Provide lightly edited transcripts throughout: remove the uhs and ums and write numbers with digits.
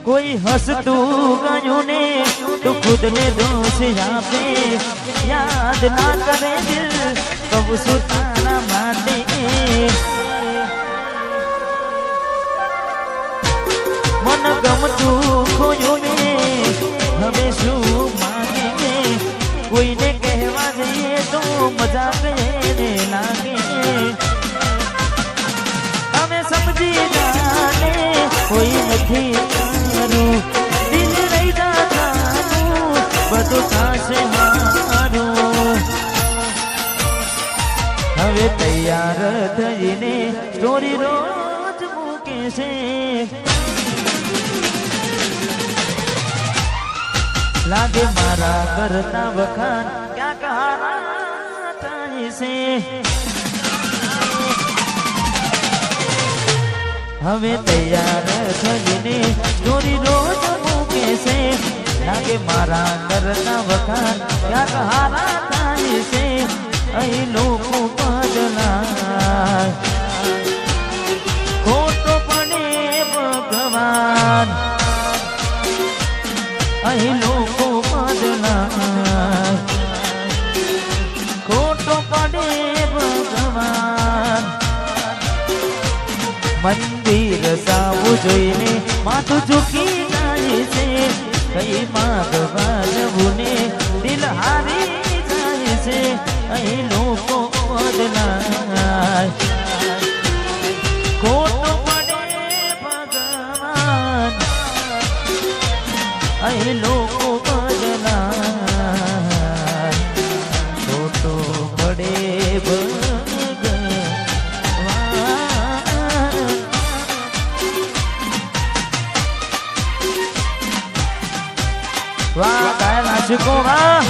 कोई हंसतू गयूं ने तो खुद ने दोष आपे याद ना करे दिल कब सुताना माटे मन गमतू खोयो ने हमें शू मांगे कोई ने कहवा जाइए तो मजाक ने लागे हमें समझी जाने कोई नहीं करू दिल नहीं जाता बधु थाशे हारू हवे तैयार थईने स्टोरी रोज मूके छे लागे मारा करता वखान क्या कहा से हमें तैयार थईने स्टोरी रोज मूके से लागे मारा करता वखान क्या कहा से अही लोको बदला खोटो पड़े भगवान अही लोको बदला खोटो पड़े भगवान मंदिर सावु जोईने माथुं झूकी जाए छे कई मागवा जवुं ने दिल हारी जाए छे अही लोको बदलाय खोटो पड़े भगवान अही लोको बदलाय खोटो पड़े वाह काय नाचको वाह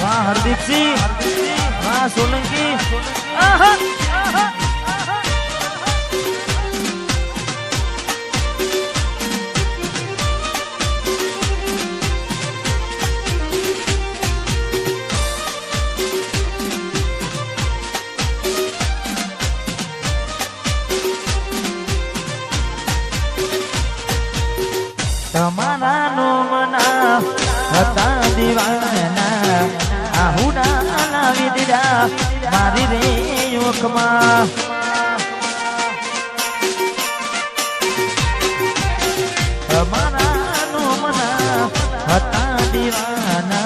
वाह हरदीप सिंह वाह सोलंकी आहा तमारा नो मना हता दीवाना आहुना लावी दीदा मारी रे योकमा तमारा नो मना हता दीवाना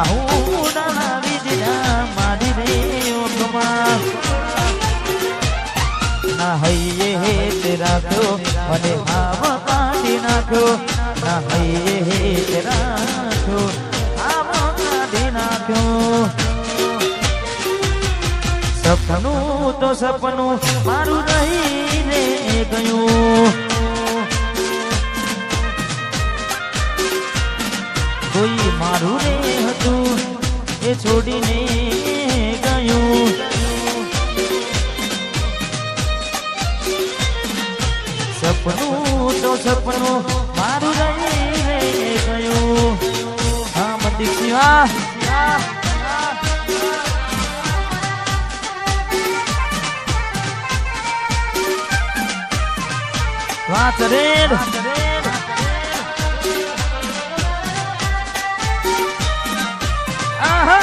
आहुना लावी दीदा मारी रे योकमा ना हइये हे तेरा तो मने हाव नाखो ना हइये तेरा तो हाव काढी नाख्यो सपनू तो सपनू मारू रही रे गयुं कोई मारू रे हतुं ए छोड़ीने गयुं सपनू तो सपनू मारू रही रे गयुं हाँ मंदिर सिवा वाह चरेर आहा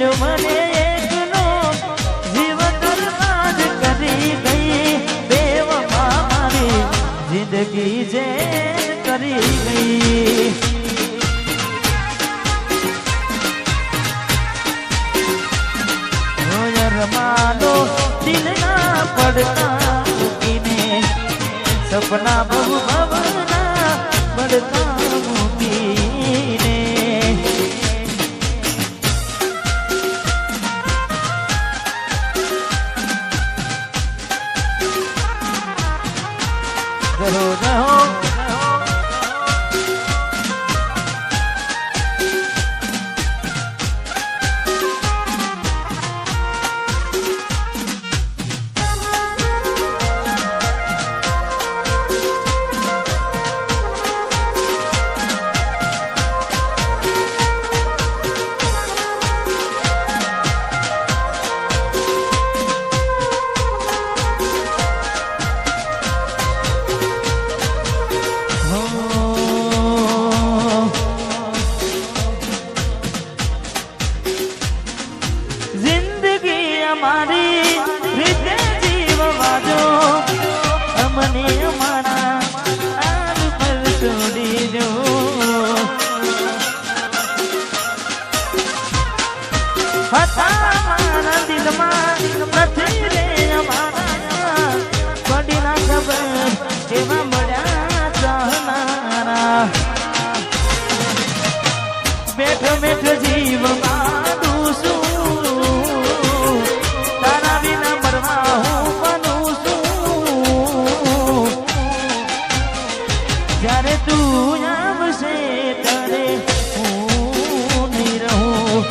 મેલ્યો મને એકલો જીવ બરબાદ કરી ગઈ બેવફા મારી જિંદગી જે કરી ગઈ રમાનો દિલના પડતા મૂકીને સપના બહુ ભવના પડતા મૂકીને રહો રહો મારી રીતે જીવવા જો અમને અમારા આગ પર છોડી જો હતા મારા દિલમાં નથી રે અમારા પડી ના ખબર કેવા મળ્યા ચાહનારા બેઠો બેઠો જીવમાં જ્યારે તું આવશે ત્યારે હું નહીં રહું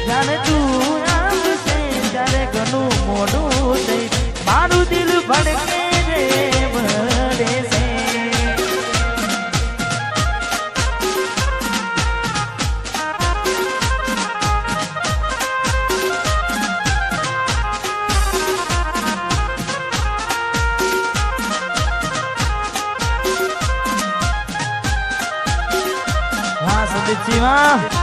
જ્યારે તું આવશે ત્યારે ઘણું મોડું થઈ મારું દિલ ભડકે રે ભડે છે Siva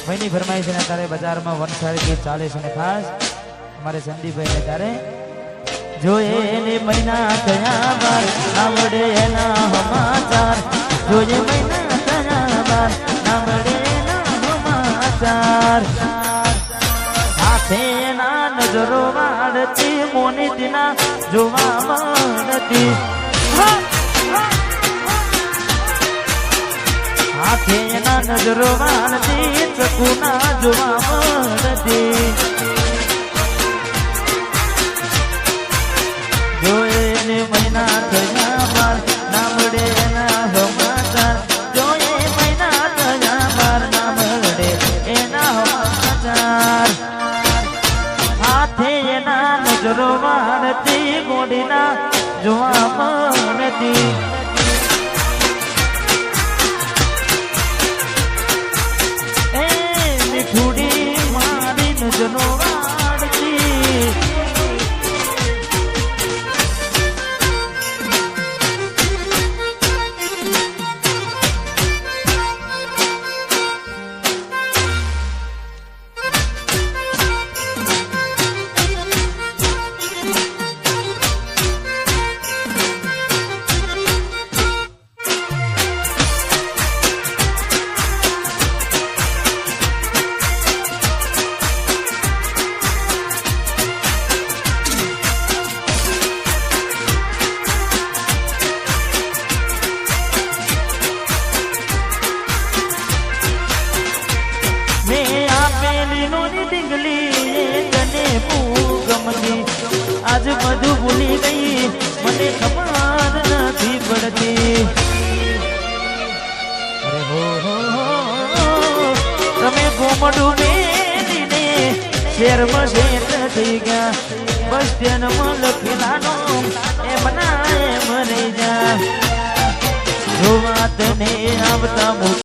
ભાઈની ફરમાઈશ ને તારે બજારમાં વનસારી ગીત ચાલે છે ને ખાસ અમારે સંદીપભાઈ ને તારે જોઈએ એને મહિના થયા બાર આવડે એના સમાચાર જોઈએ મહિના થયા બાર આવડે એના સમાચાર હાથે એના નજરો વાળતી મોની દિના જોવા મળતી હાથે એના નજરો વાળતી ચકુના જોવા મળતી જોયે ને મહિના થયા બાર ના મળે એના સમાચાર જોયે મહિના થયા બાર ના મળે એના સમાચાર હાથે એના નજરો વાળતી મોડીના જોવા મળતી છોડી મારી નજરો વાળતી आज બધું ભૂલી ગઈ મને ખબર નથી પડતી અરે હો તમે ગોમડું મેલીને શેરમાં શેઠ થઈ ગયા બસ સ્ટેન્ડમાં લખી